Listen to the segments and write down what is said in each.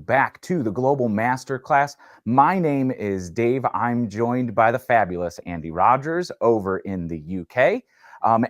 back to the Global Masterclass. My name is Dave. I'm joined by the fabulous Andy Rogers over in the UK.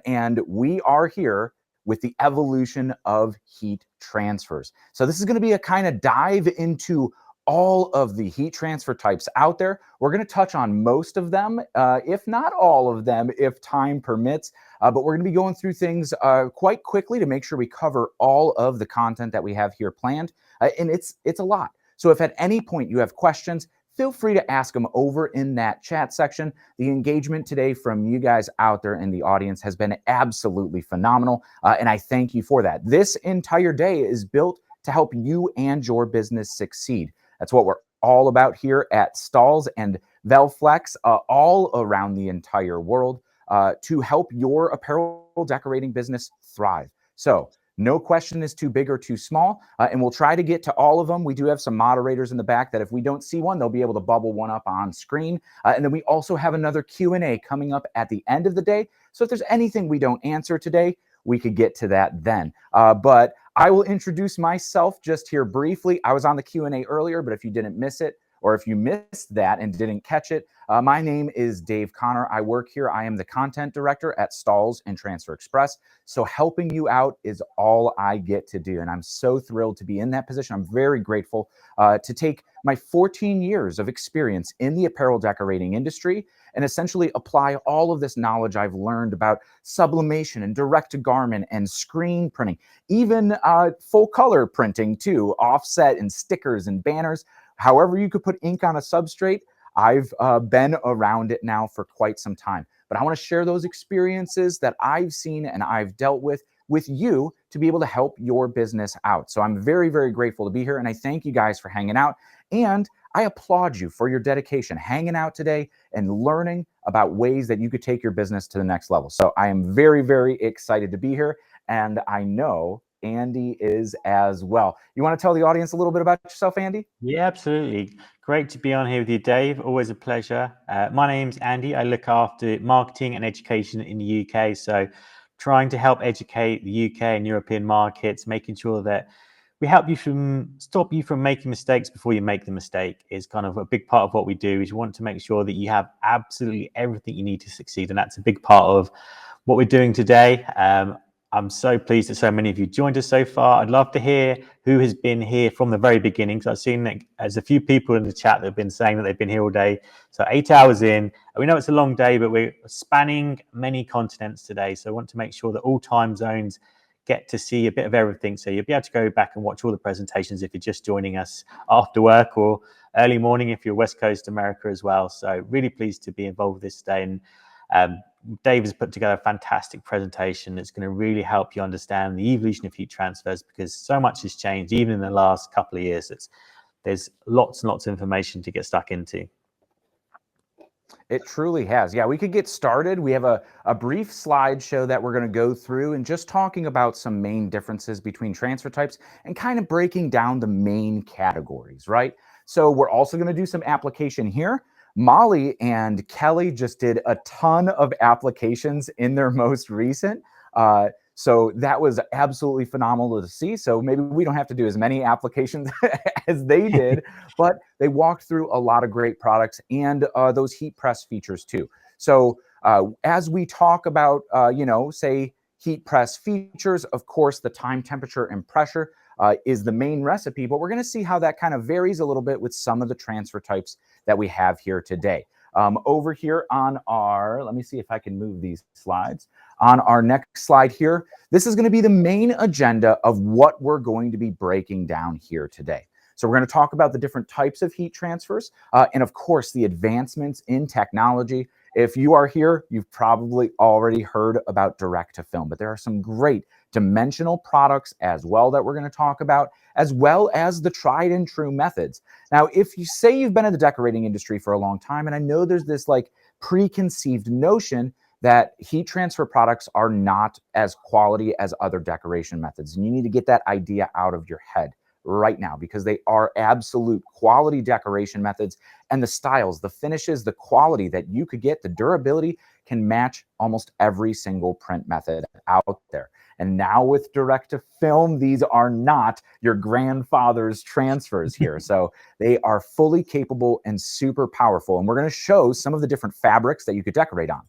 And we are here with the evolution of heat transfers. So this is going to be a kind of dive into all of the heat transfer types out there. We're going to touch on most of them, if not all of them, if time permits. But we're going to be going through things quite quickly to make sure we cover all of the content that we have here planned. And it's a lot. So if at any point you have questions, feel free to ask them over in that chat section. The engagement today from you guys out there in the audience has been absolutely phenomenal. And I thank you for that. This entire day is built to help you and your business succeed. That's what we're all about here at Stahls and Velflex, all around the entire world, to help your apparel decorating business thrive. So no question is too big or too small, and we'll try to get to all of them. We do have some moderators in the back that if we don't see one, they'll be able to bubble one up on screen. And then we also have another Q&A coming up at the end of the day. So if there's anything we don't answer today, we could get to that then. But I will introduce myself just here briefly. I was on the Q&A earlier, but if you didn't miss it, or if you missed that and didn't catch it, my name is Dave Connor. I work here. I am the content director at Stahls and Transfer Express. So helping you out is all I get to do. And I'm so thrilled to be in that position. I'm very grateful to take my 14 years of experience in the apparel decorating industry and essentially apply all of this knowledge I've learned about sublimation and direct to garment and screen printing, even full color printing too, offset and stickers and banners. However you could put ink on a substrate, I've been around it now for quite some time. But I want to share those experiences that I've seen and I've dealt with you to be able to help your business out. So I'm very, very grateful to be here. And I thank you guys for hanging out. And I applaud you for your dedication, hanging out today and learning about ways that you could take your business to the next level. So I am very, very excited to be here. And I know Andy is as well. You want to tell the audience a little bit about yourself, Andy? Yeah, absolutely. Great to be on here with you, Dave. Always a pleasure. My name's Andy. I look after marketing and education in the UK. So trying to help educate the UK and European markets, making sure that we help you stop you from making mistakes before you make the mistake is kind of a big part of what we do. Is you want to make sure that you have absolutely everything you need to succeed. And that's a big part of what we're doing today. I'm so pleased that so many of you joined us so far. I'd love to hear who has been here from the very beginning, because I've seen that there's a few people in the chat that have been saying that they've been here all day. So 8 hours in. We know it's a long day, but we're spanning many continents today. So I want to make sure that all time zones get to see a bit of everything. So you'll be able to go back and watch all the presentations if you're just joining us after work or early morning if you're West Coast America as well. So really pleased to be involved with this today. And Dave has put together a fantastic presentation that's going to really help you understand the evolution of heat transfers, because so much has changed even in the last couple of years. There's lots and lots of information to get stuck into. It truly has. Yeah, we could get started. We have a brief slideshow that we're going to go through and just talking about some main differences between transfer types and kind of breaking down the main categories, right? So we're also going to do some application here. Molly and Kelly just did a ton of applications in their most recent. So that was absolutely phenomenal to see. So maybe we don't have to do as many applications as they did, but they walked through a lot of great products and those heat press features too. So as we talk about, say heat press features, of course, the time, temperature, and pressure is the main recipe, but we're going to see how that kind of varies a little bit with some of the transfer types that we have here today. Over here on our, let me see if I can move these slides. On our next slide here, this is going to be the main agenda of what we're going to be breaking down here today. So we're going to talk about the different types of heat transfers and of course the advancements in technology. If you are here, you've probably already heard about direct to film, but there are some great dimensional products as well that we're going to talk about, as well as the tried and true methods. Now, if you say you've been in the decorating industry for a long time, and I know there's this like preconceived notion that heat transfer products are not as quality as other decoration methods, and you need to get that idea out of your head right now, because they are absolute quality decoration methods, and the styles, the finishes, the quality that you could get, the durability can match almost every single print method out there. And now with direct to film, these are not your grandfather's transfers here. So they are fully capable and super powerful. And we're going to show some of the different fabrics that you could decorate on.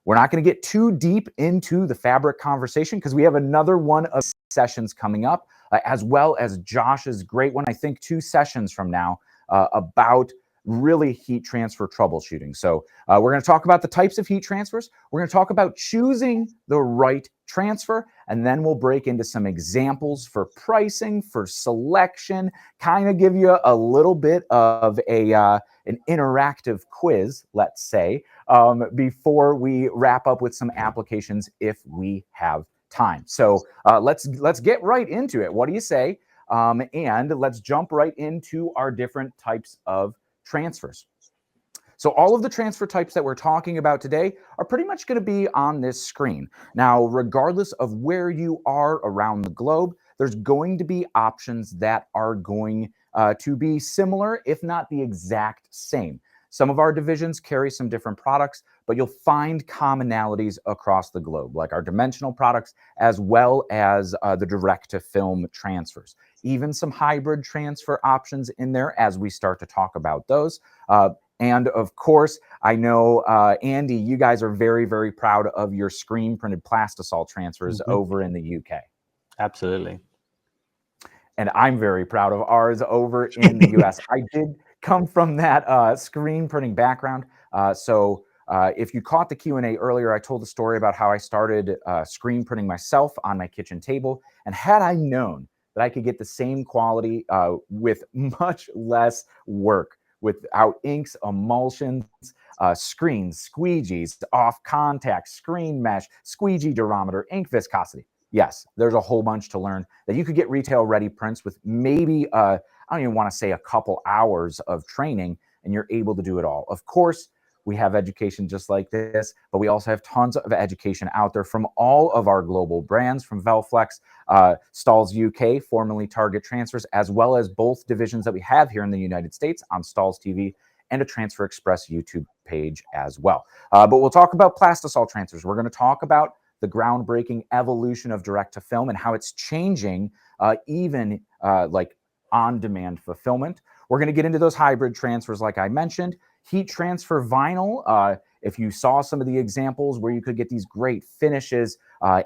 We're not going to get too deep into the fabric conversation because we have another one of sessions coming up, as well as Josh's great one, I think 2 sessions from now, about really heat transfer troubleshooting. So we're going to talk about the types of heat transfers. We're going to talk about choosing the right transfer, and then we'll break into some examples for pricing, for selection, kind of give you a little bit of an interactive quiz, let's say, before we wrap up with some applications if we have time. So let's get right into it. What do you say? And let's jump right into our different types of transfers. So all of the transfer types that we're talking about today are pretty much going to be on this screen. Now, regardless of where you are around the globe, there's going to be options that are going to be similar, if not the exact same. Some of our divisions carry some different products, but you'll find commonalities across the globe, like our dimensional products, as well as the direct-to-film transfers. Even some hybrid transfer options in there as we start to talk about those. And of course, I know, Andy, you guys are very, very proud of your screen-printed Plastisol transfers over in the UK. Absolutely. And I'm very proud of ours over in the US. I did come from that screen printing background. So if you caught the Q&A earlier, I told the story about how I started screen printing myself on my kitchen table. And had I known that I could get the same quality with much less work, without inks, emulsions, screens, squeegees, off contact, screen mesh, squeegee durometer, ink viscosity. Yes, there's a whole bunch to learn that you could get retail ready prints with maybe, I don't even want to say a couple hours of training, and you're able to do it all. Of course, we have education just like this, but we also have tons of education out there from all of our global brands, from Velflex, Stahls UK, formerly Target Transfers, as well as both divisions that we have here in the United States on Stahls TV and a Transfer Express YouTube page as well. But we'll talk about Plastisol transfers. We're going to talk about the groundbreaking evolution of direct-to-film and how it's changing even like on-demand fulfillment. We're going to get into those hybrid transfers like I mentioned. Heat transfer vinyl, if you saw some of the examples where you could get these great finishes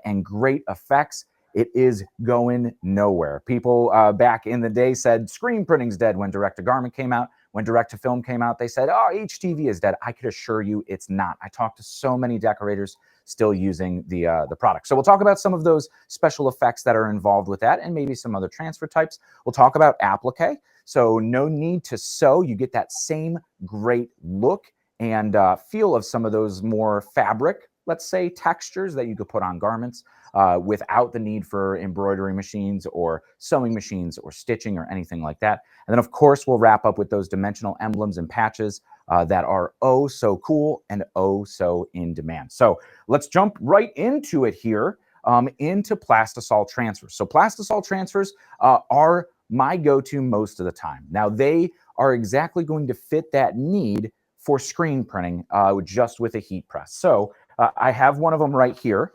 and great effects, it is going nowhere. People back in the day said screen printing's dead when direct-to-garment came out. When direct-to-film came out, they said, oh, HTV is dead. I could assure you it's not. I talked to so many decorators still using the product. So we'll talk about some of those special effects that are involved with that and maybe some other transfer types. We'll talk about applique. So no need to sew. You get that same great look and feel of some of those more fabric, let's say, textures that you could put on garments without the need for embroidery machines or sewing machines or stitching or anything like that. And then, of course, we'll wrap up with those dimensional emblems and patches that are oh so cool and oh so in demand. So let's jump right into it here, into Plastisol transfers. So Plastisol transfers are my go-to most of the time. Now, they are exactly going to fit that need for screen printing just with a heat press. So I have one of them right here.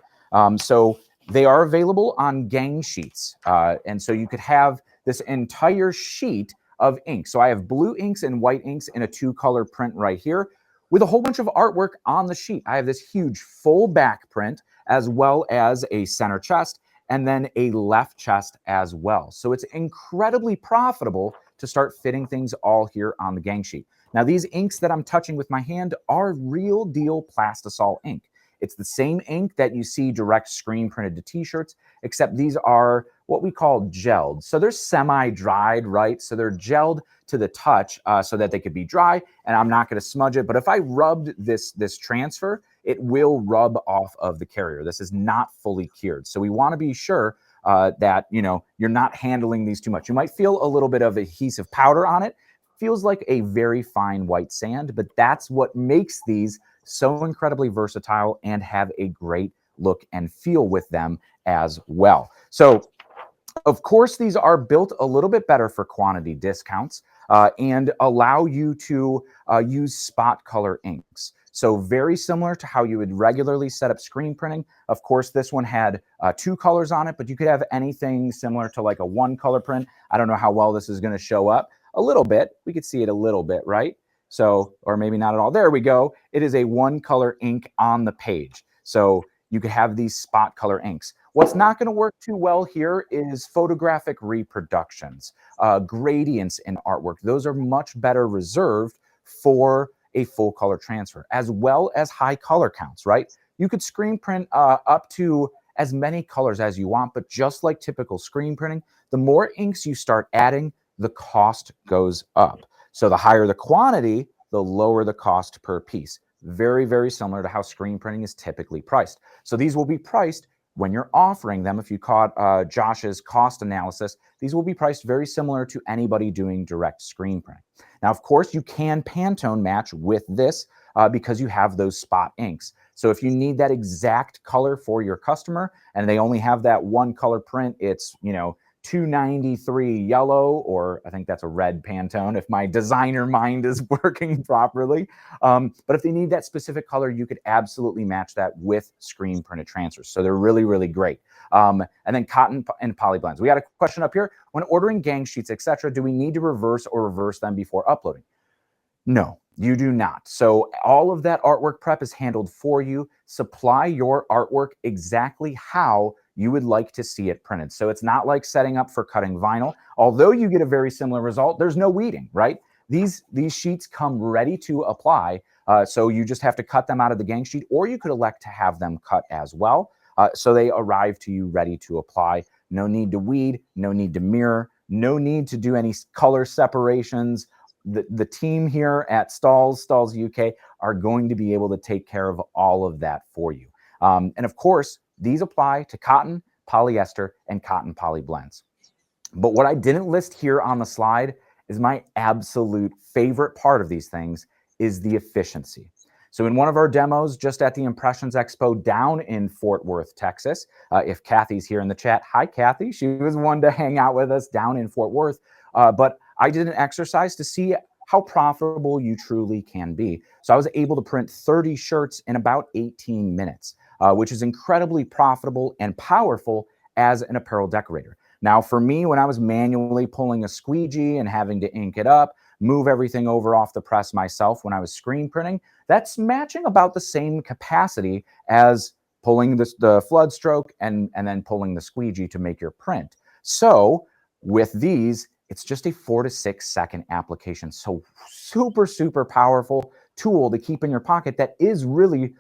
So they are available on gang sheets. And so you could have this entire sheet of ink. So I have blue inks and white inks in a 2-color print right here with a whole bunch of artwork on the sheet. I have this huge full back print as well as a center chest and then a left chest as well. So it's incredibly profitable to start fitting things all here on the gang sheet. Now, these inks that I'm touching with my hand are real deal Plastisol ink. It's the same ink that you see direct screen printed to t-shirts, except these are what we call gelled. So they're semi-dried, right? So they're gelled to the touch so that they could be dry, and I'm not going to smudge it. But if I rubbed this transfer, it will rub off of the carrier. This is not fully cured. So we want to be sure that, you know, you're not handling these too much. You might feel a little bit of adhesive powder on it. Feels like a very fine white sand, but that's what makes these so incredibly versatile and have a great look and feel with them as well. So, of course, these are built a little bit better for quantity discounts and allow you to use spot color inks. So very similar to how you would regularly set up screen printing. Of course, this one had 2 colors on it, but you could have anything similar to like a 1-color print. I don't know how well this is going to show up. A little bit. We could see it a little bit, right? So, or maybe not at all. There we go. It is a 1-color ink on the page. So you could have these spot color inks. What's not going to work too well here is photographic reproductions, gradients in artwork. Those are much better reserved for a full color transfer, as well as high color counts, right? You could screen print up to as many colors as you want, but just like typical screen printing, the more inks you start adding, the cost goes up. So the higher the quantity, the lower the cost per piece. Very, very similar to how screen printing is typically priced. So these will be priced when you're offering them. If you caught Josh's cost analysis, these will be priced very similar to anybody doing direct screen printing. Now, of course, you can Pantone match with this because you have those spot inks. So if you need that exact color for your customer and they only have that 1-color print, it's, you know, 293 yellow, or I think that's a red Pantone if my designer mind is working properly. But if they need that specific color, you could absolutely match that with screen printed transfers. So they're really, really great. And then cotton and poly blends. We got a question up here. When ordering gang sheets, etc., do we need to reverse them before uploading? No, you do not. So all of that artwork prep is handled for you. Supply your artwork exactly how you would like to see it printed. So it's not like setting up for cutting vinyl. Although you get a very similar result, there's no weeding, right? These sheets come ready to apply. So you just have to cut them out of the gang sheet, or you could elect to have them cut as well. So they arrive to you ready to apply. No need to weed, no need to mirror, no need to do any color separations. The team here at Stahls UK are going to be able to take care of all of that for you. And of course, these apply to cotton, polyester, and cotton poly blends. But what I didn't list here on the slide is my absolute favorite part of these things is the efficiency. So in one of our demos just at the Impressions Expo down in Fort Worth, Texas, if Kathy's here in the chat, hi Kathy, she was one to hang out with us down in Fort Worth. But I did an exercise to see how profitable you truly can be. So I was able to print 30 shirts in about 18 minutes, which is incredibly profitable and powerful as an apparel decorator. Now, for me, when I was manually pulling a squeegee and having to ink it up, move everything over off the press myself when I was screen printing, that's matching about the same capacity as pulling the flood stroke and then pulling the squeegee to make your print. So with these, it's just a 4 to 6 second application. So super, super powerful tool to keep in your pocket that is really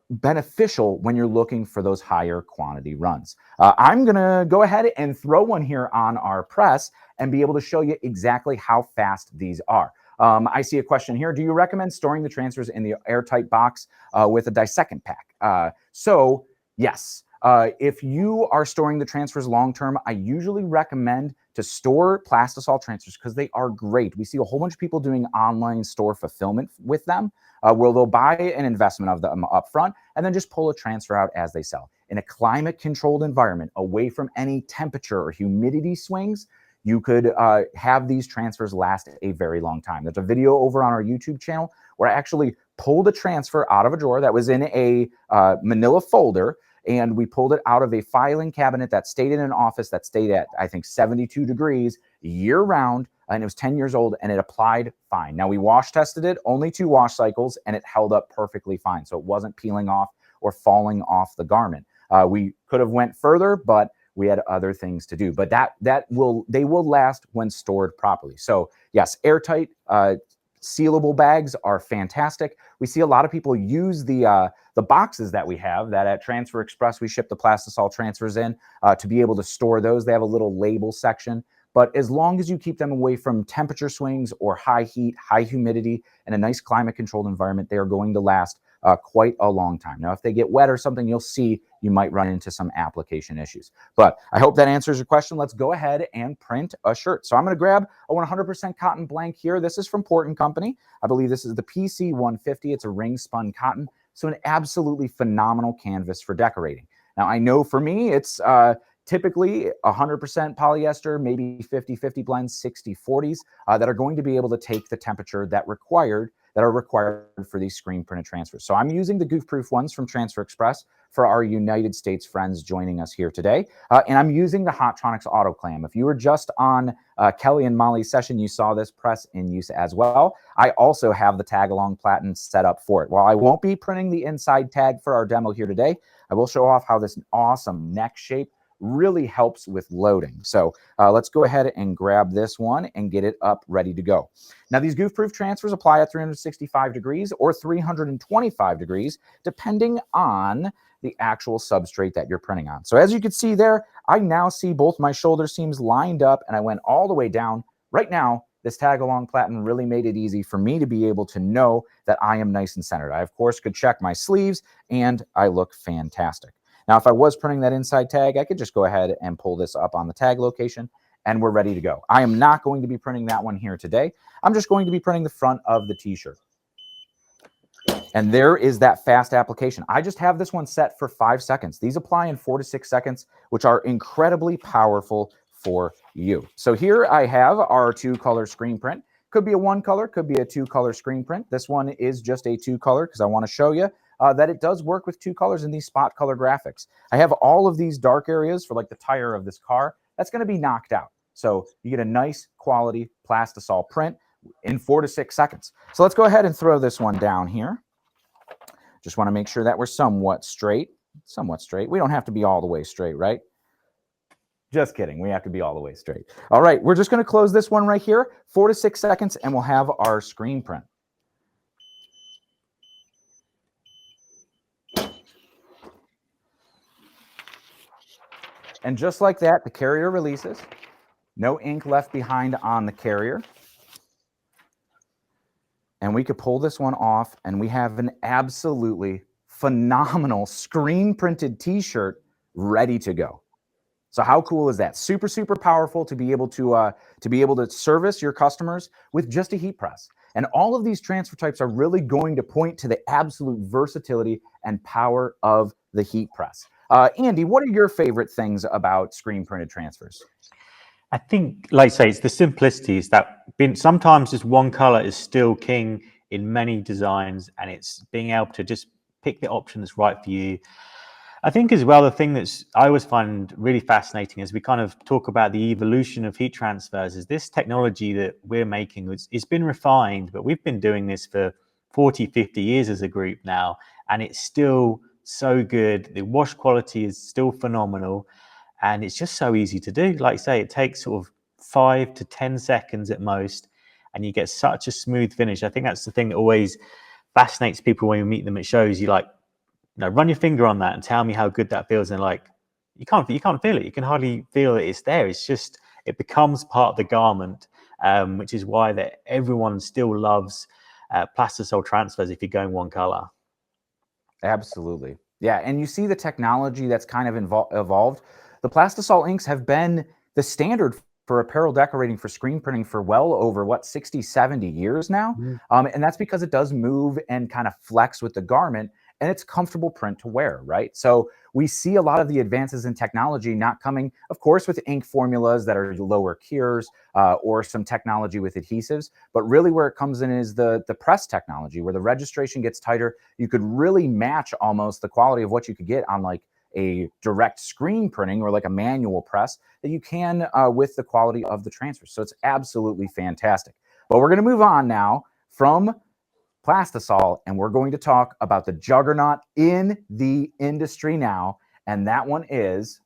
beneficial when you're looking for those higher quantity runs. I'm gonna go ahead and throw one here on our press and be able to show you exactly how fast these are. I see a question here. Do you recommend storing the transfers in the airtight box with a dissecant pack? So yes. If you are storing the transfers long-term, I usually recommend to store Plastisol transfers because they are great. We see a whole bunch of people doing online store fulfillment with them where they'll buy an investment of them up front and then just pull a transfer out as they sell. In a climate-controlled environment, away from any temperature or humidity swings, you could have these transfers last a very long time. There's a video over on our YouTube channel where I actually pulled a transfer out of a drawer that was in a manila folder, and we pulled it out of a filing cabinet that stayed in an office that stayed at, I think, 72 degrees year round, and it was 10 years old, and it applied fine. Now, we wash tested it, only 2 wash cycles, and it held up perfectly fine, so it wasn't peeling off or falling off the garment. We could have went further, but we had other things to do. But they will last when stored properly. So yes, airtight, sealable bags are fantastic. We see a lot of people use the boxes that we have that at Transfer Express we ship the Plastisol transfers in to be able to store those. They have a little label section. But as long as you keep them away from temperature swings or high heat, high humidity, and a nice climate-controlled environment, they are going to last quite a long time. Now, if they get wet or something, you'll see you might run into some application issues. But I hope that answers your question. Let's go ahead and print a shirt. So I'm going to grab a 100% cotton blank here. This is from Port & Company. I believe this is the PC 150. It's a ring spun cotton. So an absolutely phenomenal canvas for decorating. Now, I know for me, it's typically 100% polyester, maybe 50-50 blends, 60-40s that are going to be able to take the temperature that required that are required for these screen printed transfers. So I'm using the goof-proof ones from Transfer Express for our United States friends joining us here today. And I'm using the Hotronix AutoClam. If you were just on Kelly and Molly's session, you saw this press in use as well. I also have the tag-along platen set up for it. While I won't be printing the inside tag for our demo here today, I will show off how this awesome neck shape really helps with loading. So let's go ahead and grab this one and get it up ready to go. Now, these goof-proof transfers apply at 365 degrees or 325 degrees, depending on the actual substrate that you're printing on. So as you can see there, I now see both my shoulder seams lined up, and I went all the way down. Right now, this tag-along platen really made it easy for me to be able to know that I am nice and centered. I, of course, could check my sleeves, and I look fantastic. Now, if I was printing that inside tag, I could just go ahead and pull this up on the tag location, and we're ready to go. I am not going to be printing that one here today. I'm just going to be printing the front of the t-shirt. And there is that fast application. I just have this one set for 5 seconds. These apply in 4 to 6 seconds, which are incredibly powerful for you. So here I have our 2-color screen print. Could be a 1-color, could be a 2-color screen print. This one is just a 2-color because I want to show you that it does work with 2 colors in these spot color graphics. I have all of these dark areas for like the tire of this car. That's going to be knocked out. So you get a nice quality Plastisol print in 4 to 6 seconds. So let's go ahead and throw this one down here. Just want to make sure that we're somewhat straight. We don't have to be all the way straight, right? Just kidding. We have to be all the way straight. All right, we're just going to close this one right here, 4 to 6 seconds, and we'll have our screen print. And just like that, the carrier releases. No ink left behind on the carrier. And we could pull this one off, and we have an absolutely phenomenal screen printed t-shirt ready to go. So how cool is that? Super, super powerful to be able to service your customers with just a heat press. And all of these transfer types are really going to point to the absolute versatility and power of the heat press. Andy, what are your favorite things about screen printed transfers? I think, like I say, it's the simplicities that sometimes just one color is still king in many designs, and it's being able to just pick the option that's right for you. I think as well, the thing that's I always find really fascinating as we kind of talk about the evolution of heat transfers is this technology that we're making. It's been refined, but we've been doing this for 40, 50 years as a group now, and it's still so good. The wash quality is still phenomenal, and it's just so easy to do. Like I say, it takes sort of 5 to 10 seconds at most, and you get such a smooth finish. I think that's the thing that always fascinates people when you meet them at shows. You like, run your finger on that and tell me how good that feels. And like, you can't feel it. You can hardly feel that it's there. It's just, it becomes part of the garment, which is why that everyone still loves Plastisol transfers if you're going one color. Absolutely. Yeah, and you see the technology that's kind of evolved. The Plastisol inks have been the standard for apparel decorating for screen printing for well over, 60, 70 years now. And that's because it does move and kind of flex with the garment, and it's comfortable print to wear, right? So we see a lot of the advances in technology not coming, of course, with ink formulas that are lower cures or some technology with adhesives, but really where it comes in is the press technology, where the registration gets tighter. You could really match almost the quality of what you could get on like a direct screen printing or like a manual press that you can with the quality of the transfer. So it's absolutely fantastic. But we're going to move on now from Plastisol, and we're going to talk about the juggernaut in the industry now, and that one is,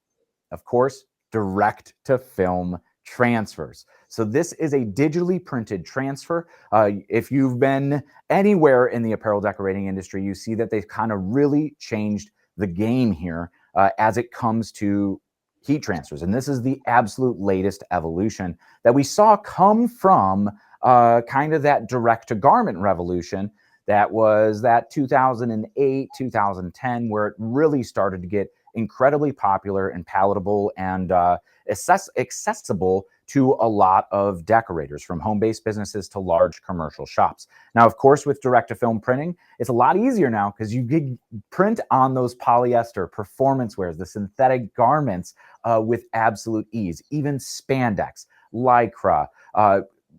of course, direct to film transfers. So this is a digitally printed transfer. If you've been anywhere in the apparel decorating industry, you see that they've kind of really changed the game here as it comes to heat transfers. And this is the absolute latest evolution that we saw come from kind of that direct to garment revolution that was that 2008, 2010, where it really started to get incredibly popular and palatable and accessible to a lot of decorators, from home-based businesses to large commercial shops. Now, of course, with direct-to-film printing, it's a lot easier now because you can print on those polyester performance wears, the synthetic garments with absolute ease, even spandex, lycra,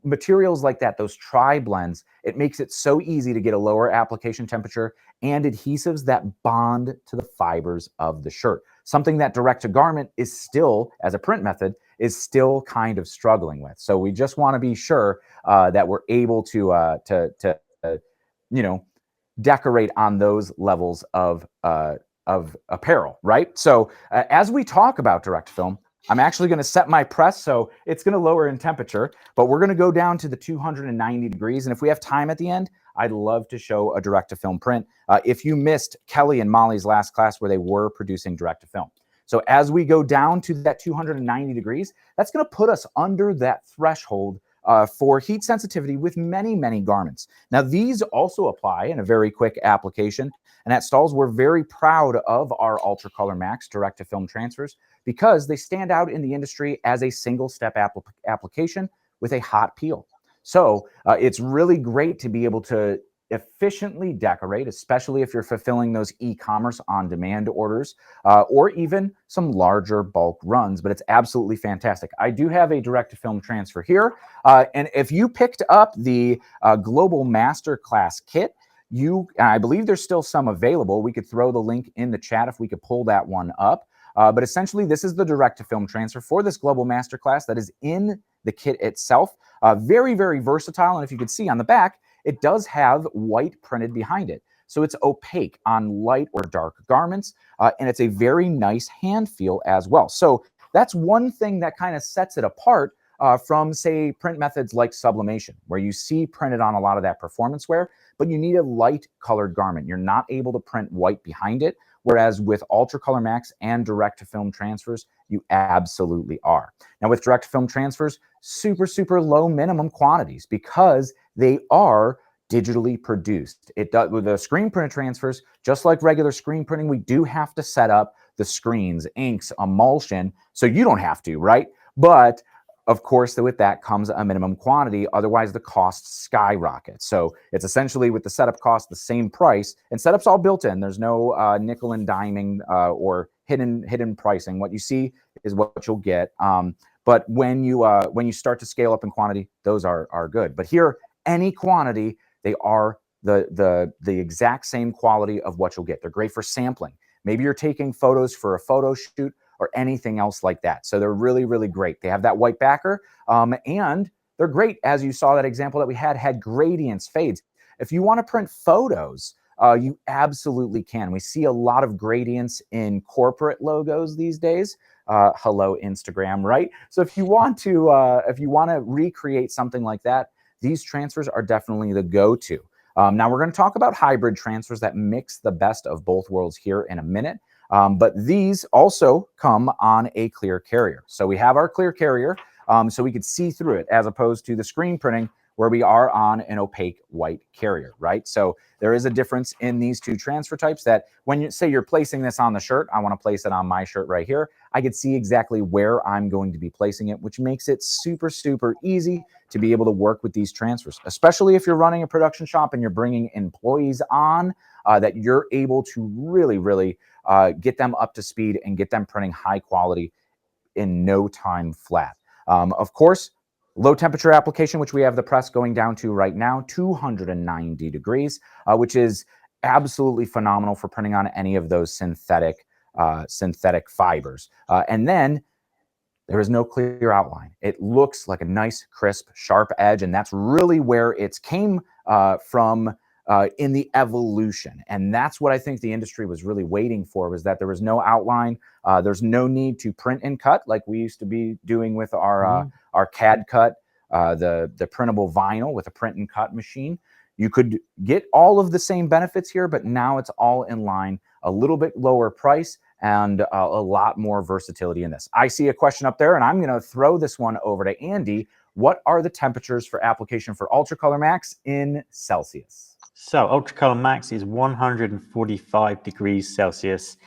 materials like that, those tri-blends, it makes it so easy to get a lower application temperature and adhesives that bond to the fibers of the shirt. Something that direct to garment is still, as a print method, is still kind of struggling with. So we just want to be sure that we're able to you know, decorate on those levels of apparel, right? So as we talk about direct film, I'm actually going to set my press so it's going to lower in temperature, but we're going to go down to the 290 degrees. And if we have time at the end, I'd love to show a direct to film print. If you missed Kelly and Molly's last class where they were producing direct to film. So as we go down to that 290 degrees, that's going to put us under that threshold for heat sensitivity with many, many garments. Now, these also apply in a very quick application. And at Stahls, we're very proud of our Ultra Color Max direct to film transfers because they stand out in the industry as a single step application with a hot peel. So it's really great to be able to efficiently decorate, especially if you're fulfilling those e-commerce on-demand orders or even some larger bulk runs, but it's absolutely fantastic. I do have a direct-to-film transfer here, and if you picked up the Global Masterclass kit, I believe there's still some available. We could throw the link in the chat if we could pull that one up. But essentially, this is the direct-to-film transfer for this Global Masterclass that is in the kit itself. Very, very versatile, and if you could see on the back, it does have white printed behind it. So it's opaque on light or dark garments, and it's a very nice hand feel as well. So that's one thing that kind of sets it apart from, say, print methods like sublimation, where you see printed on a lot of that performance wear, but you need a light colored garment. You're not able to print white behind it, whereas with Ultra Color Max and direct to film transfers, you absolutely are. Now with direct to film transfers, super, super low minimum quantities because they are digitally produced. It does with the screen printed transfers, just like regular screen printing, we do have to set up the screens, inks, emulsion, so you don't have to, right? But of course, with that comes a minimum quantity. Otherwise, the cost skyrockets. So it's essentially with the setup cost, the same price, and setup's all built in. There's no nickel and diming or hidden pricing. What you see is what you'll get. But when you start to scale up in quantity, those are good. But here, any quantity, they are the exact same quality of what you'll get. They're great for sampling. Maybe you're taking photos for a photo shoot or anything else like that. So they're really, really great. They have that white backer, and they're great. As you saw that example that we had gradients, fades. If you want to print photos, you absolutely can. We see a lot of gradients in corporate logos these days. Hello, Instagram, right? So if you want to recreate something like that, these transfers are definitely the go-to. Now we're going to talk about hybrid transfers that mix the best of both worlds here in a minute. But these also come on a clear carrier. So we have our clear carrier so we could see through it as opposed to the screen printing where we are on an opaque white carrier, right? So there is a difference in these two transfer types that when you say you're placing this on the shirt, I want to place it on my shirt right here, I could see exactly where I'm going to be placing it, which makes it super, super easy to be able to work with these transfers, especially if you're running a production shop and you're bringing employees on, that you're able to really, really get them up to speed and get them printing high quality in no time flat. Of course, low temperature application, which we have the press going down to right now, 290 degrees, which is absolutely phenomenal for printing on any of those synthetic fibers. And then there is no clear outline. It looks like a nice, crisp, sharp edge, and that's really where it came from in the evolution. And that's what I think the industry was really waiting for, was that there was no outline. There's no need to print and cut like we used to be doing with our CAD cut, the printable vinyl with a print and cut machine. You could get all of the same benefits here, but now it's all in line, a little bit lower price, and a lot more versatility in this. I see a question up there, and I'm going to throw this one over to Andy. What are the temperatures for application for Ultra Color Max in Celsius? So Ultra Color Max is 145 degrees Celsius.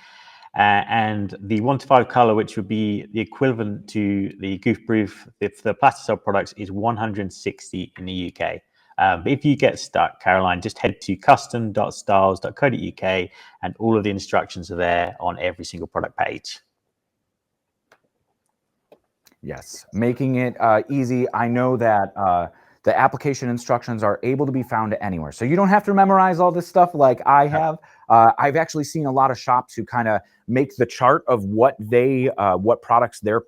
And the 1 to 5 color, which would be the equivalent to the goof proof, if the Plastisol products, is 160 in the UK. But if you get stuck, Caroline, just head to custom.stahls.co.uk and all of the instructions are there on every single product page. Yes, making it easy. I know that the application instructions are able to be found anywhere. So you don't have to memorize all this stuff like I have. I've actually seen a lot of shops who kind of make the chart of what products they're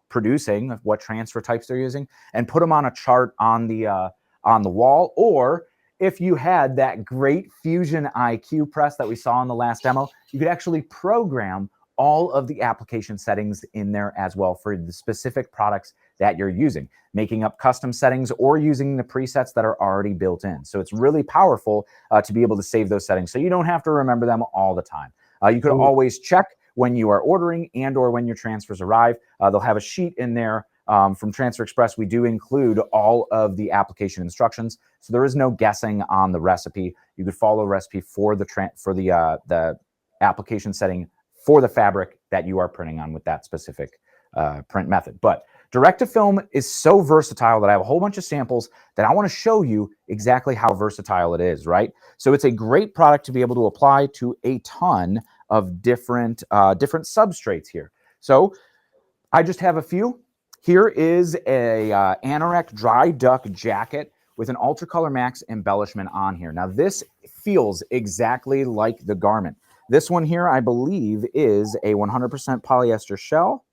producing, what transfer types they're using, and put them on a chart on the wall. Or if you had that great Fusion IQ press that we saw in the last demo, you could actually program all of the application settings in there as well for the specific products that you're using, making up custom settings or using the presets that are already built in. So it's really powerful to be able to save those settings so you don't have to remember them all the time. You could always check when you are ordering and or when your transfers arrive. They'll have a sheet in there from Transfer Express. We do include all of the application instructions, so there is no guessing on the recipe. You could follow a recipe for the application setting for the fabric that you are printing on with that specific print method. But direct to film is so versatile that I have a whole bunch of samples that I want to show you exactly how versatile it is, right? So it's a great product to be able to apply to a ton of different substrates here. So I just have a few. Here is a Anorak Dry Duck jacket with an Ultra Color Max embellishment on here. Now this feels exactly like the garment. This one here, I believe, is a 100% polyester shell.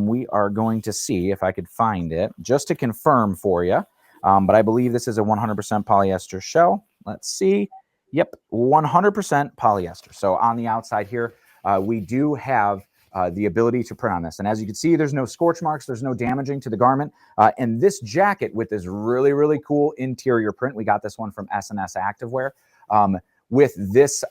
We are going to see if I could find it just to confirm for you. But I believe this is a 100% polyester shell. Let's see. Yep, 100% polyester. So on the outside here, we do have the ability to print on this. And as you can see, there's no scorch marks. There's no damaging to the garment. And this jacket with this really, really cool interior print, we got this one from S&S Activewear. With this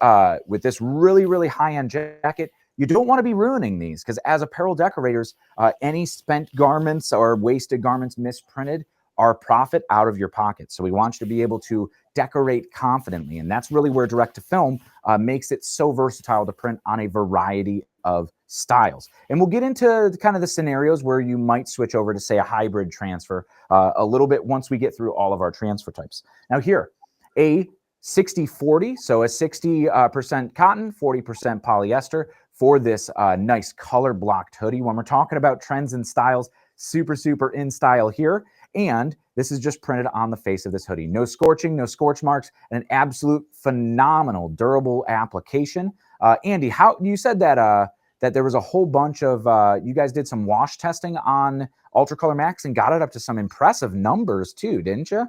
really, really high-end jacket, you don't want to be ruining these because as apparel decorators, any spent garments or wasted garments misprinted are profit out of your pocket. So we want you to be able to decorate confidently. And that's really where direct to film makes it so versatile to print on a variety of styles. And we'll get into kind of the scenarios where you might switch over to, say, a hybrid transfer a little bit once we get through all of our transfer types. Now here, a 60-40, so a 60% cotton, 40% polyester for this nice color blocked hoodie. When we're talking about trends and styles, super, super in style here. And this is just printed on the face of this hoodie. No scorching, no scorch marks, and an absolute phenomenal durable application. Andy, how you said that that there was a whole bunch of, you guys did some wash testing on Ultra Color Max and got it up to some impressive numbers too, didn't you?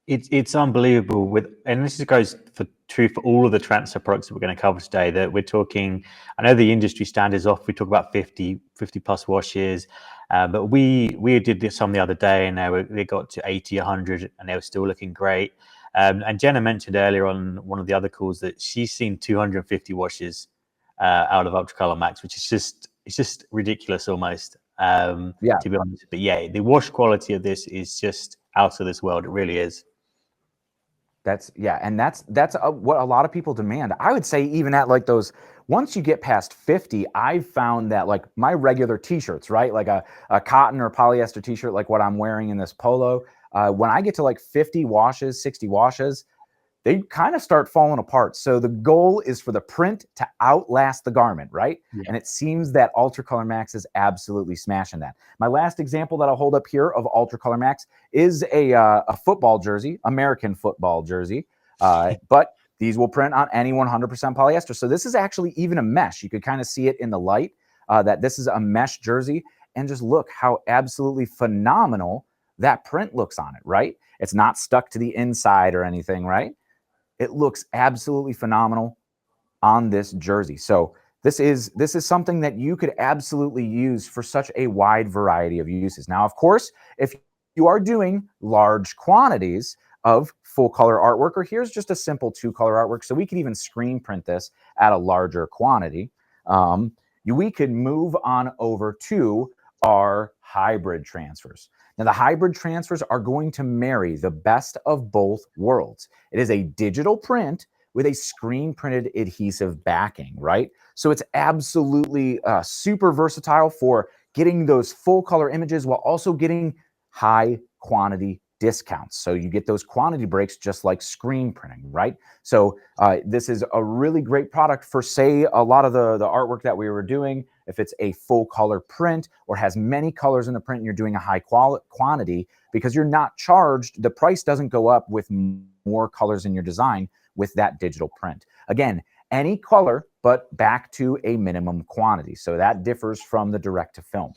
It's unbelievable and this goes true for all of the transfer products that we're going to cover today, that we're talking, I know the industry standard is off, we talk about 50 plus washes, but we did some the other day and they got to 80, 100 and they were still looking great. And Jenna mentioned earlier on one of the other calls that she's seen 250 washes out of Ultra Color Max, which is just ridiculous almost, to be honest. But yeah, the wash quality of this is just out of this world. It really is. That's what a lot of people demand. I would say even at like those, once you get past 50, I've found that like my regular t-shirts, right? Like a cotton or polyester t-shirt, like what I'm wearing in this polo, when I get to like 50 washes, 60 washes, they kind of start falling apart. So the goal is for the print to outlast the garment, right? Yeah. And it seems that Ultra Color Max is absolutely smashing that. My last example that I'll hold up here of Ultra Color Max is a football jersey, American football jersey, but these will print on any 100% polyester. So this is actually even a mesh. You could kind of see it in the light that this is a mesh jersey, and just look how absolutely phenomenal that print looks on it, right? It's not stuck to the inside or anything, right? It looks absolutely phenomenal on this jersey. So this is something that you could absolutely use for such a wide variety of uses. Now, of course, if you are doing large quantities of full color artwork, or here's just a simple 2-color artwork, so we could even screen print this at a larger quantity, we could move on over to our hybrid transfers. Now, the hybrid transfers are going to marry the best of both worlds. It is a digital print with a screen printed adhesive backing, right? So it's absolutely super versatile for getting those full color images while also getting high quantity discounts. So you get those quantity breaks just like screen printing, right? So this is a really great product for, say, a lot of the artwork that we were doing. If it's a full color print or has many colors in the print and you're doing a high quantity, because you're not charged, the price doesn't go up with more colors in your design with that digital print. Again, any color, but back to a minimum quantity. So that differs from the direct to film.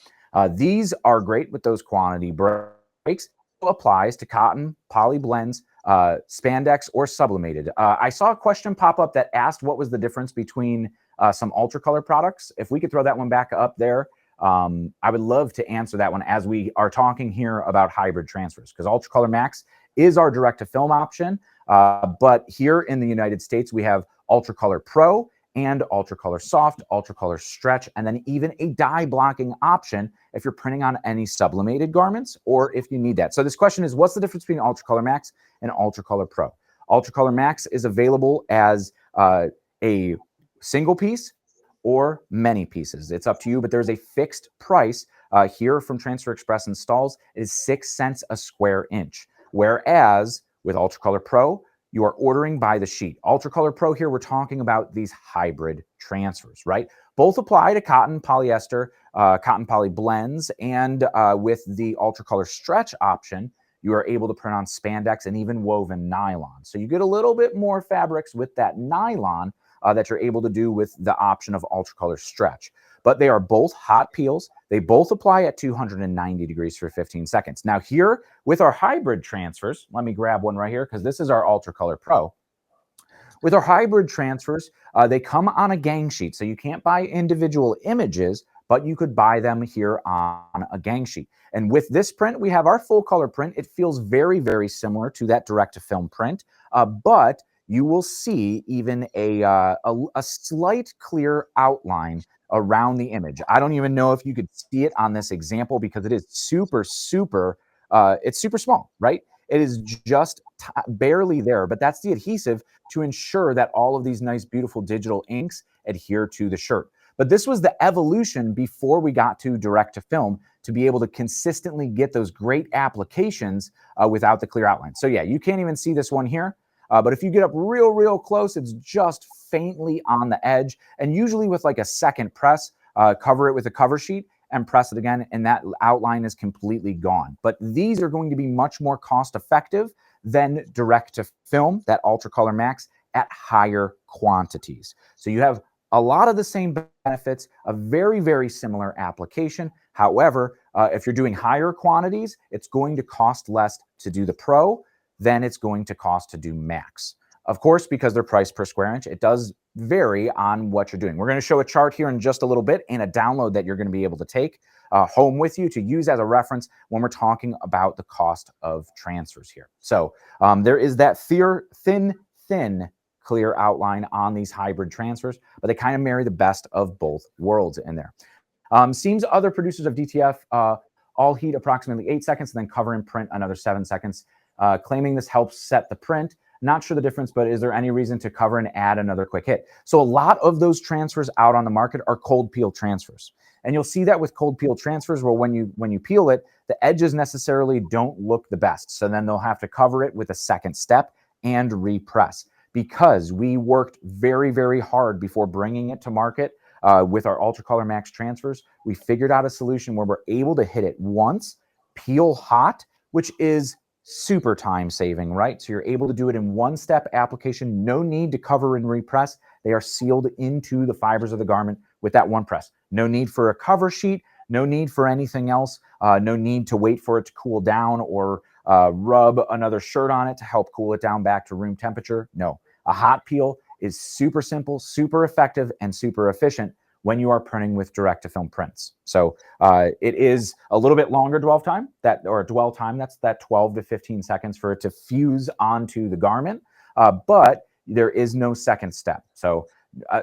These are great with those quantity breaks. Applies to cotton, poly blends, spandex, or sublimated. I saw a question pop up that asked what was the difference between some ultra color products. If we could throw that one back up there, I would love to answer that one as we are talking here about hybrid transfers, because Ultra Color Max is our direct to film option. But here in the United States, we have Ultra Color Pro and Ultra Color Soft, Ultra Color Stretch, and then even a dye blocking option if you're printing on any sublimated garments or if you need that. So this question is, what's the difference between Ultra Color Max and Ultra Color Pro? Ultra Color Max is available as a single piece or many pieces. It's up to you, but there's a fixed price here from Transfer Express and Stahls. It is 6 cents a square inch. Whereas with Ultra Color Pro, you are ordering by the sheet. Ultra Color Pro here, we're talking about these hybrid transfers, right? Both apply to cotton, polyester, cotton poly blends, and with the Ultra Color Stretch option, you are able to print on spandex and even woven nylon. So you get a little bit more fabrics with that nylon that you're able to do with the option of Ultra Color Stretch. But they are both hot peels. They both apply at 290 degrees for 15 seconds. Now here with our hybrid transfers, let me grab one right here because this is our Ultra Color Pro. With our hybrid transfers, they come on a gang sheet. So you can't buy individual images, but you could buy them here on a gang sheet. And with this print, we have our full color print. It feels very, very similar to that direct to film print, but you will see even a slight clear outline around the image. I don't even know if you could see it on this example because it is super, super, it's super small, right? It is just barely there, but that's the adhesive to ensure that all of these nice, beautiful digital inks adhere to the shirt. But this was the evolution before we got to direct to film to be able to consistently get those great applications without the clear outline. So yeah, you can't even see this one here. But if you get up real close, it's just faintly on the edge. And usually with like a second press, cover it with a cover sheet and press it again, and that outline is completely gone. But these are going to be much more cost effective than direct to film, that Ultra Color Max, at higher quantities. So you have a lot of the same benefits, a very, very similar application. However, if you're doing higher quantities, it's going to cost less to do the Pro than it's going to cost to do Max. Of course, because they're priced per square inch, it does vary on what you're doing. We're going to show a chart here in just a little bit and a download that you're going to be able to take home with you to use as a reference when we're talking about the cost of transfers here. So there is that thin clear outline on these hybrid transfers, but they kind of marry the best of both worlds in there. Seems other producers of DTF all heat approximately 8 seconds and then cover and print another 7 seconds. Claiming this helps set the print. Not sure the difference, but is there any reason to cover and add another quick hit? So a lot of those transfers out on the market are cold peel transfers. And you'll see that with cold peel transfers where when you peel it, the edges necessarily don't look the best. So then they'll have to cover it with a second step and repress. Because we worked very, very hard before bringing it to market with our Ultra Color Max transfers, we figured out a solution where we're able to hit it once, peel hot, which is super time saving, right? So you're able to do it in one step application, no need to cover and repress. They are sealed into the fibers of the garment with that one press. No need for a cover sheet, no need for anything else, no need to wait for it to cool down or rub another shirt on it to help cool it down back to room temperature. No, a hot peel is super simple, super effective, and super efficient when you are printing with direct to film prints. So it is a little bit longer dwell time, that's that 12 to 15 seconds for it to fuse onto the garment, but there is no second step. So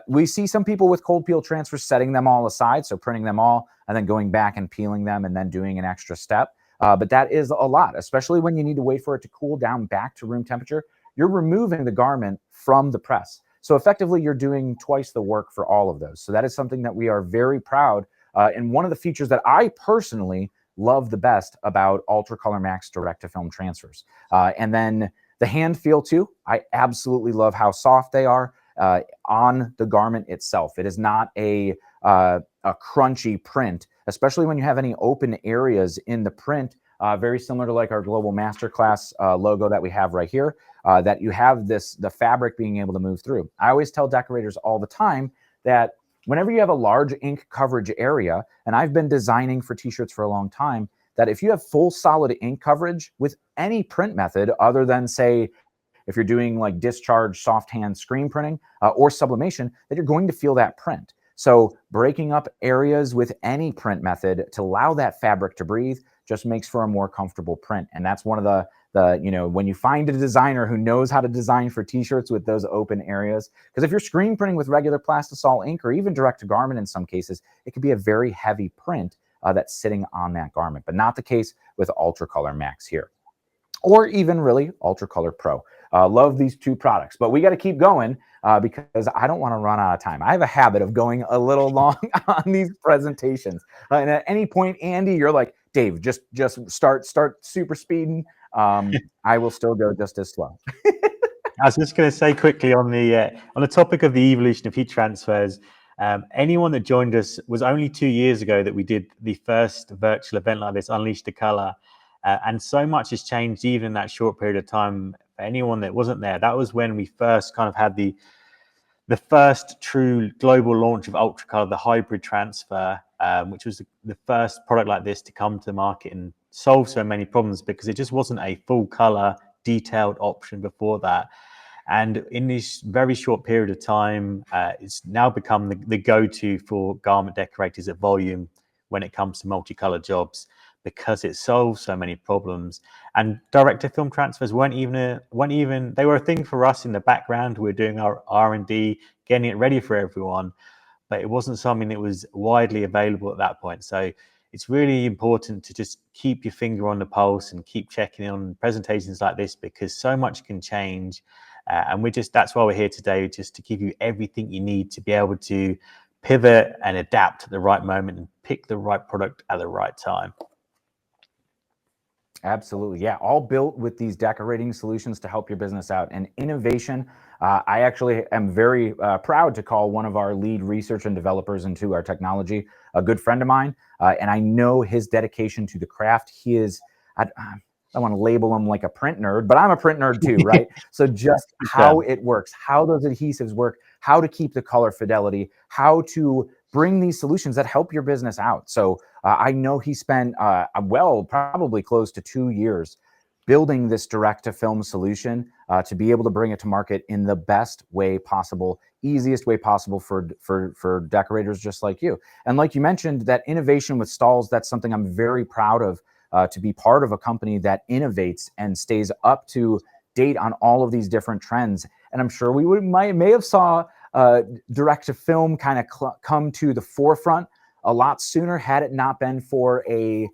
we see some people with cold peel transfers setting them all aside, so printing them all and then going back and peeling them and then doing an extra step. But that is a lot, especially when you need to wait for it to cool down back to room temperature. You're removing the garment from the press. So effectively, you're doing twice the work for all of those. So that is something that we are very proud. And one of the features that I personally love the best about Ultra Color Max direct-to-film transfers. And then the hand feel too. I absolutely love how soft they are on the garment itself. It is not a crunchy print, especially when you have any open areas in the print, very similar to like our Global Masterclass logo that we have right here, that you have the fabric being able to move through. I always tell decorators all the time that whenever you have a large ink coverage area, and I've been designing for t-shirts for a long time, that if you have full solid ink coverage with any print method other than, say, if you're doing like discharge soft hand screen printing or sublimation, that you're going to feel that print. So breaking up areas with any print method to allow that fabric to breathe just makes for a more comfortable print. And that's one of the when you find a designer who knows how to design for t-shirts with those open areas, because if you're screen printing with regular Plastisol ink or even direct to garment in some cases, it could be a very heavy print that's sitting on that garment, but not the case with Ultra Color Max here, or even really Ultra Color Pro. Love these two products, but we got to keep going because I don't want to run out of time. I have a habit of going a little long on these presentations. And at any point, Andy, you're like, Dave, just start super speeding. I will still go just as slow. I was just going to say quickly on the topic of the evolution of heat transfers. Anyone that joined us was only 2 years ago that we did the first virtual event like this, Unleash the Color. And so much has changed even in that short period of time. For anyone that wasn't there, that was when we first kind of had the first true global launch of Ultra Color, the hybrid transfer, which was the first product like this to come to the market and solve so many problems, because it just wasn't a full color detailed option before that. And in this very short period of time, it's now become the go-to for garment decorators at volume when it comes to multicolor jobs, because it solves so many problems. And direct-to-film transfers weren't even they were a thing for us in the background. We were doing our R&D, getting it ready for everyone, but it wasn't something that was widely available at that point. So it's really important to just keep your finger on the pulse and keep checking on presentations like this, because so much can change. And that's why we're here today, just to give you everything you need to be able to pivot and adapt at the right moment and pick the right product at the right time. Absolutely. Yeah. All built with these decorating solutions to help your business out. And innovation, I actually am very proud to call one of our lead research and developers into our technology a good friend of mine. And I know his dedication to the craft. He is, I want to label him like a print nerd, but I'm a print nerd too, right? So just how it works, how those adhesives work, how to keep the color fidelity, how to bring these solutions that help your business out. So I know he spent, probably close to 2 years building this direct-to-film solution to be able to bring it to market in the best way possible, easiest way possible for decorators just like you. And like you mentioned, that innovation with Stahls, that's something I'm very proud of, to be part of a company that innovates and stays up to date on all of these different trends. And I'm sure we may have saw direct-to-film kind of come to the forefront a lot sooner had it not been for a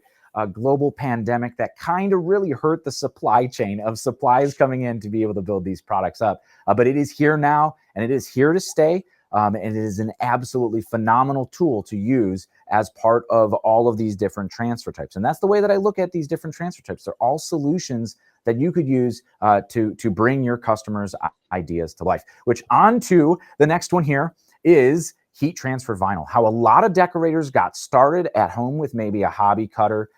global pandemic that kind of really hurt the supply chain of supplies coming in to be able to build these products up. But it is here now, and it is here to stay. And it is an absolutely phenomenal tool to use as part of all of these different transfer types. And that's the way that I look at these different transfer types. They're all solutions that you could use to bring your customers' ideas to life. Which on to the next one here is heat transfer vinyl. How a lot of decorators got started at home with maybe a hobby cutter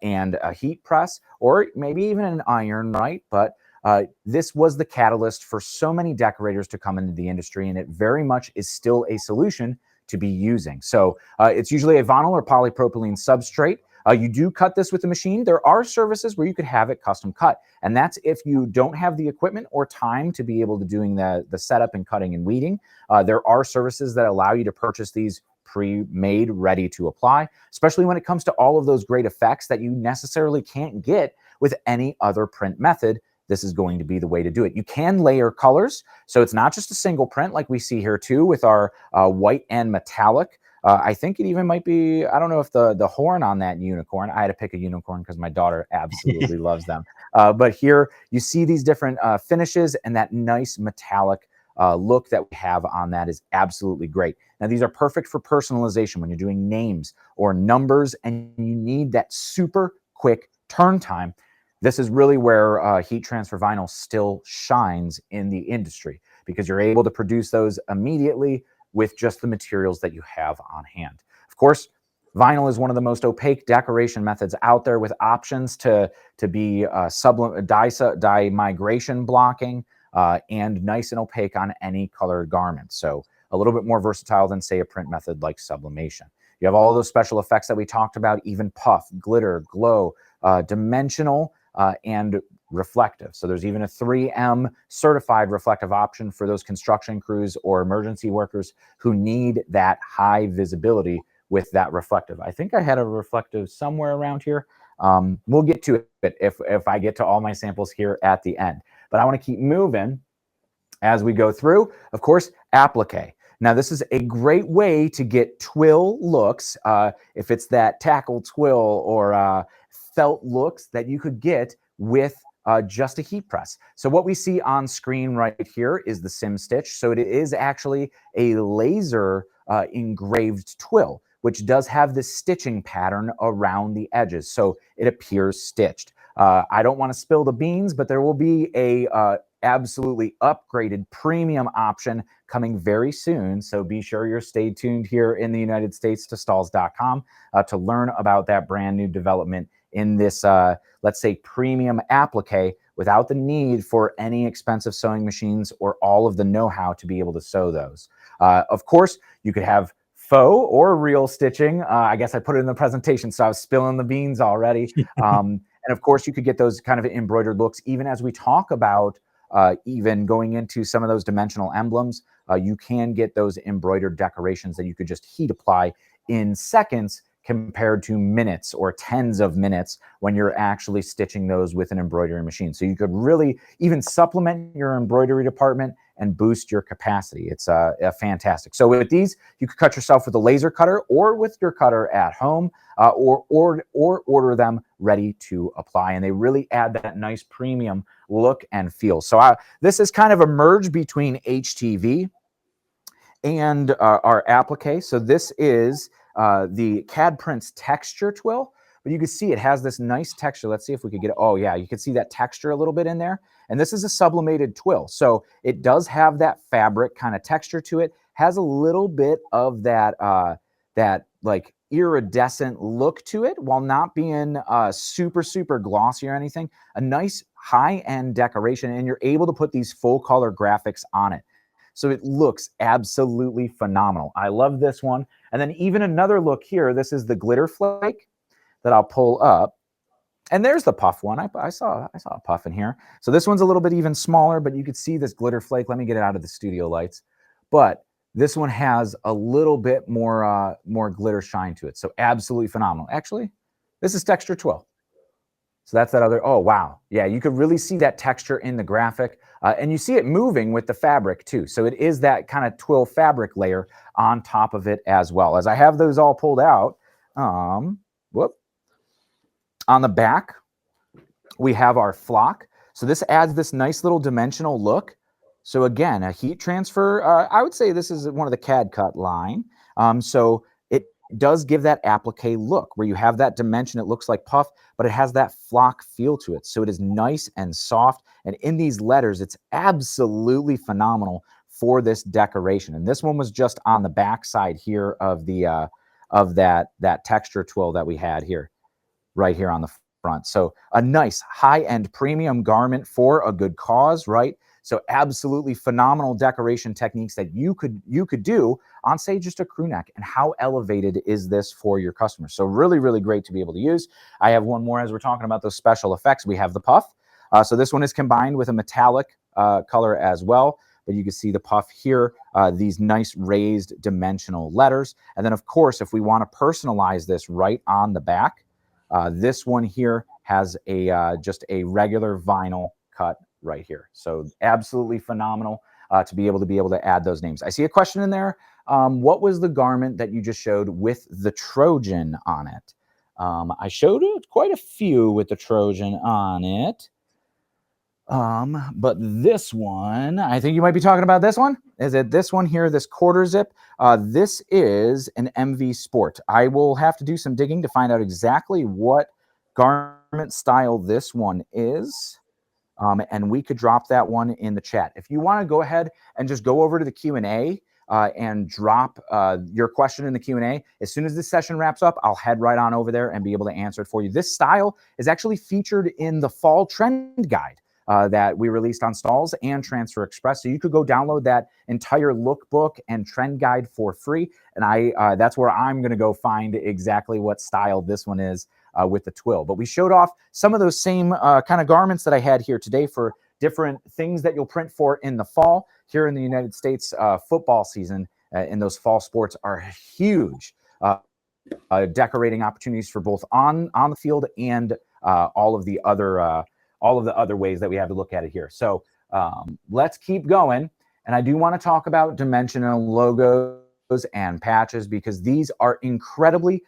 and a heat press, or maybe even an iron, right? But this was the catalyst for so many decorators to come into the industry, and it very much is still a solution to be using. So it's usually a vinyl or polypropylene substrate. You do cut this with a machine. There are services where you could have it custom cut, and that's if you don't have the equipment or time to be able to doing the setup and cutting and weeding. There are services that allow you to purchase these pre-made, ready to apply, especially when it comes to all of those great effects that you necessarily can't get with any other print method. This is going to be the way to do it. You can layer colors, so it's not just a single print like we see here too with our white and metallic. I think it even might be, I don't know if the horn on that unicorn, I had to pick a unicorn because my daughter absolutely loves them. But here you see these different finishes and that nice metallic look that we have on that is absolutely great. Now, these are perfect for personalization when you're doing names or numbers and you need that super quick turn time. This is really where heat transfer vinyl still shines in the industry, because you're able to produce those immediately with just the materials that you have on hand. Of course, vinyl is one of the most opaque decoration methods out there, with options to be dye migration blocking and nice and opaque on any colored garment. So a little bit more versatile than, say, a print method like sublimation. You have all those special effects that we talked about, even puff, glitter, glow, dimensional, and reflective. So there's even a 3M certified reflective option for those construction crews or emergency workers who need that high visibility with that reflective. I think I had a reflective somewhere around here. We'll get to it if I get to all my samples here at the end. But I want to keep moving as we go through. Of course, applique. Now, this is a great way to get twill looks, if it's that tackle twill or felt looks that you could get with just a heat press. So what we see on screen right here is the sim stitch. So it is actually a laser engraved twill, which does have this stitching pattern around the edges. So it appears stitched. I don't want to spill the beans, but there will be a absolutely upgraded premium option coming very soon. So be sure you're stay tuned here in the United States to Stahls.com to learn about that brand new development in this, let's say, premium applique without the need for any expensive sewing machines or all of the know-how to be able to sew those. Of course, you could have faux or real stitching. I guess I put it in the presentation, so I was spilling the beans already. And of course, you could get those kind of embroidered looks, even as we talk about even going into some of those dimensional emblems. You can get those embroidered decorations that you could just heat apply in seconds compared to minutes or tens of minutes when you're actually stitching those with an embroidery machine. So you could really even supplement your embroidery department and boost your capacity. It's fantastic. So with these, you could cut yourself with a laser cutter or with your cutter at home, or order them ready to apply. And they really add that nice premium look and feel. So this is kind of a merge between HTV and our applique. So this is the CAD Prints texture twill, but you can see it has this nice texture. Let's see if we could get it. Oh yeah, you can see that texture a little bit in there. And this is a sublimated twill. So it does have that fabric kind of texture to it, has a little bit of that, that like iridescent look to it while not being super, super glossy or anything. A nice high-end decoration, and you're able to put these full color graphics on it. So it looks absolutely phenomenal. I love this one. And then even another look here, this is the glitter flake that I'll pull up. And there's the puff one. I saw a puff in here. So this one's a little bit even smaller, but you could see this glitter flake. Let me get it out of the studio lights. But this one has a little bit more glitter shine to it. So absolutely phenomenal. Actually, this is texture twill. So that's that other, oh, wow. Yeah, you could really see that texture in the graphic. And you see it moving with the fabric too. So it is that kind of twill fabric layer on top of it as well. As I have those all pulled out, whoop. On the back, we have our flock. So this adds this nice little dimensional look. So again, a heat transfer, I would say this is one of the CAD cut line. So it does give that applique look where you have that dimension. It looks like puff, but it has that flock feel to it. So it is nice and soft. And in these letters, it's absolutely phenomenal for this decoration. And this one was just on the back side here of the of that texture twill that we had here, right here on the front. So a nice high-end premium garment for a good cause, right? So absolutely phenomenal decoration techniques that you could do on, say, just a crew neck. And how elevated is this for your customers? So really, really great to be able to use. I have one more as we're talking about those special effects. We have the puff. So this one is combined with a metallic color as well. But you can see the puff here, these nice raised dimensional letters. And then, of course, if we want to personalize this right on the back, this one here has a just a regular vinyl cut right here. So absolutely phenomenal to be able to add those names. I see a question in there. What was the garment that you just showed with the Trojan on it? I showed quite a few with the Trojan on it. But this one, I think you might be talking about this one. Is it this one here, this quarter zip? This is an MV Sport. I will have to do some digging to find out exactly what garment style this one is. And we could drop that one in the chat. If you want to go ahead and just go over to the Q&A and drop your question in the Q&A, as soon as this session wraps up, I'll head right on over there and be able to answer it for you. This style is actually featured in the fall trend guide that we released on Stahls and Transfer Express. So you could go download that entire lookbook and trend guide for free. And that's where I'm going to go find exactly what style this one is with the twill. But we showed off some of those same kind of garments that I had here today for different things that you'll print for in the fall. Here in the United States, football season and those fall sports are huge decorating opportunities for both on the field and all of the other ways that we have to look at it here. So let's keep going. And I do want to talk about dimensional logos and patches because these are incredibly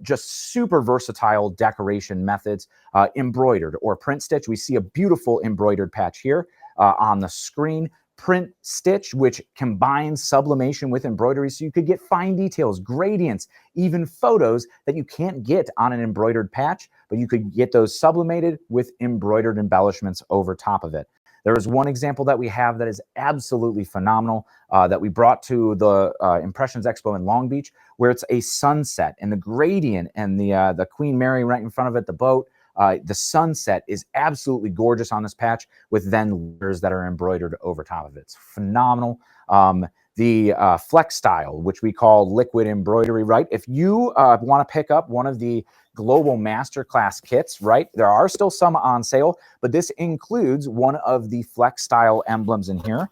just super versatile decoration methods. Embroidered or print stitch. We see a beautiful embroidered patch here on the screen. Print stitch, which combines sublimation with embroidery, so you could get fine details, gradients, even photos that you can't get on an embroidered patch, but you could get those sublimated with embroidered embellishments over top of it. There is one example that we have that is absolutely phenomenal that we brought to the Impressions Expo in Long Beach, where it's a sunset and the gradient and the Queen Mary right in front of it, the boat. The sunset is absolutely gorgeous on this patch with then layers that are embroidered over top of it. It's phenomenal. The flex style, which we call liquid embroidery, right? If you want to pick up one of the Global Masterclass kits, right? There are still some on sale, but this includes one of the flex style emblems in here.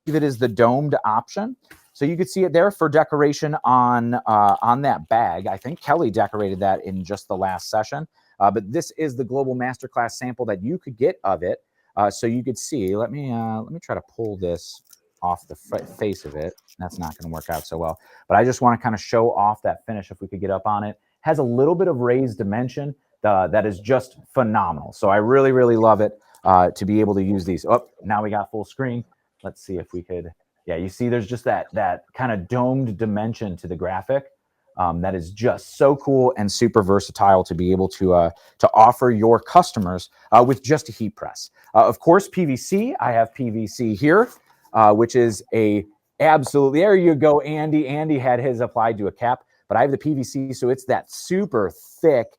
It is the domed option. So you could see it there for decoration on that bag. I think Kelly decorated that in just the last session. But this is the Global Masterclass sample that you could get of it. So you could see, let me try to pull this off the face of it. That's not going to work out so well. But I just want to kind of show off that finish if we could get up on it. Has a little bit of raised dimension that is just phenomenal. So I really, really love it to be able to use these. Oh, now we got full screen. Let's see if we could. Yeah, you see there's just that kind of domed dimension to the graphic. That is just so cool and super versatile to be able to offer your customers with just a heat press. Of course, PVC. I have PVC here, which is a absolutely, there you go, Andy. Andy had his applied to a cap, but I have the PVC, so it's that super thick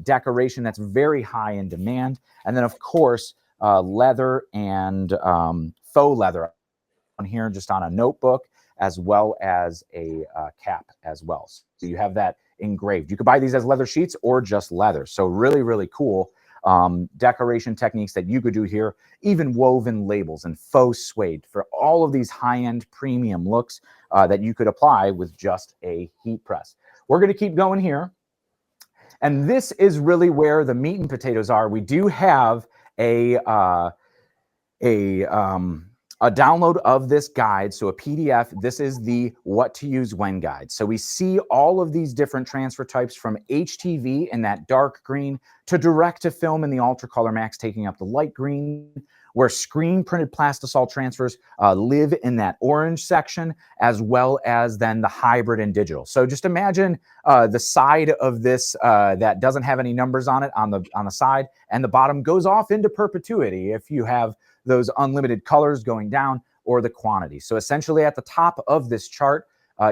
decoration that's very high in demand. And then, of course, leather and faux leather on here, just on a notebook, as well as a cap as well. So you have that engraved. You could buy these as leather sheets or just leather. So really, really cool decoration techniques that you could do here, even woven labels and faux suede for all of these high-end premium looks that you could apply with just a heat press. We're going to keep going here. And this is really where the meat and potatoes are. We do have a download of this guide, so a PDF. This is the what to use when guide. So we see all of these different transfer types from HTV in that dark green to direct to film in the Ultra Color Max taking up the light green, where screen printed Plastisol transfers live in that orange section, as well as then the hybrid and digital. So just imagine the side of this that doesn't have any numbers on it on the side, and the bottom goes off into perpetuity if you have those unlimited colors going down or the quantity. So essentially at the top of this chart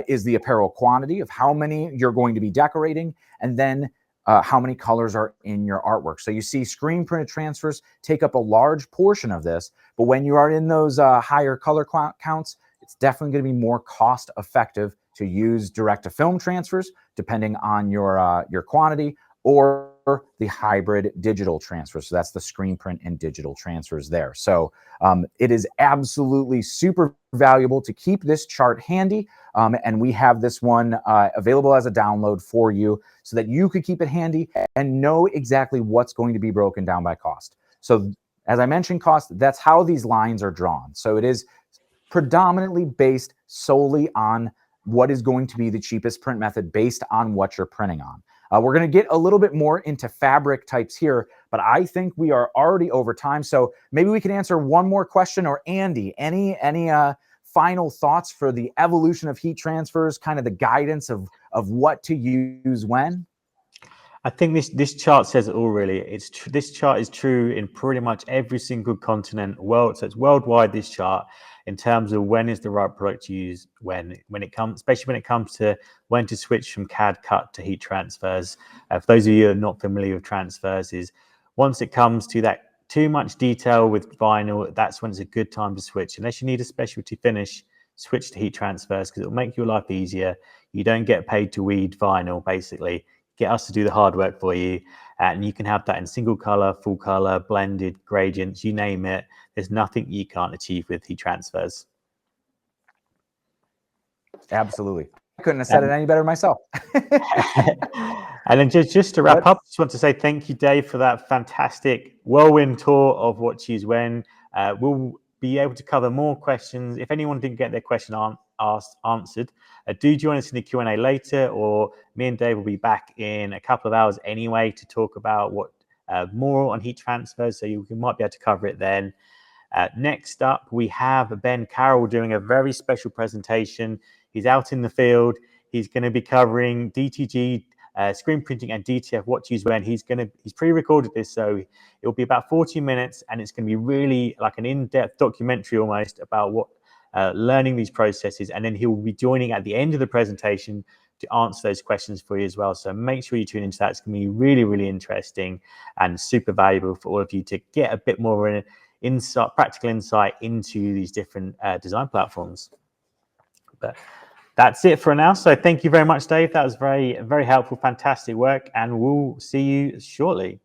is the apparel quantity of how many you're going to be decorating, and then how many colors are in your artwork. So you see screen printed transfers take up a large portion of this, but when you are in those higher color counts, it's definitely going to be more cost effective to use direct to film transfers, depending on your quantity, or the hybrid digital transfer. So that's the screen print and digital transfers there. So it is absolutely super valuable to keep this chart handy. And we have this one available as a download for you so that you could keep it handy and know exactly what's going to be broken down by cost. So as I mentioned, cost, that's how these lines are drawn. So it is predominantly based solely on what is going to be the cheapest print method based on what you're printing on. We're going to get a little bit more into fabric types here, but I think we are already over time. So maybe we can answer one more question. Or Andy, any final thoughts for the evolution of heat transfers, kind of the guidance of what to use when? I think this chart says it all, really. This chart is true in pretty much every single continent world. So it's worldwide, this chart, in terms of when is the right product to use when it comes, especially when it comes to when to switch from CAD cut to heat transfers. For those of you who are not familiar with transfers, is once it comes to that too much detail with vinyl, that's when it's a good time to switch. Unless you need a specialty finish, switch to heat transfers, because it'll make your life easier. You don't get paid to weed vinyl, basically. Get us to do the hard work for you, and you can have that in single color, full color, blended, gradients, you name it. There's nothing you can't achieve with heat transfers. Absolutely. I couldn't have said it any better myself. And then just to wrap up, just want to say thank you, Dave, for that fantastic whirlwind tour of what to use when. We'll be able to cover more questions. If anyone didn't get their question answered, do join us in the Q&A later, or me and Dave will be back in a couple of hours anyway to talk about what more on heat transfers, so you might be able to cover it then. Next up, we have Ben Carroll doing a very special presentation. He's out in the field. He's going to be covering DTG, screen printing, and DTF, what to use when. He's pre-recorded this, so it'll be about 40 minutes, and it's going to be really like an in-depth documentary almost about what learning these processes. And then he'll be joining at the end of the presentation to answer those questions for you as well. So make sure you tune into that. It's going to be really, really interesting and super valuable for all of you to get a bit more of an practical insight into these different design platforms. But that's it for now. So thank you very much, Dave. That was very, very helpful, fantastic work, and we'll see you shortly.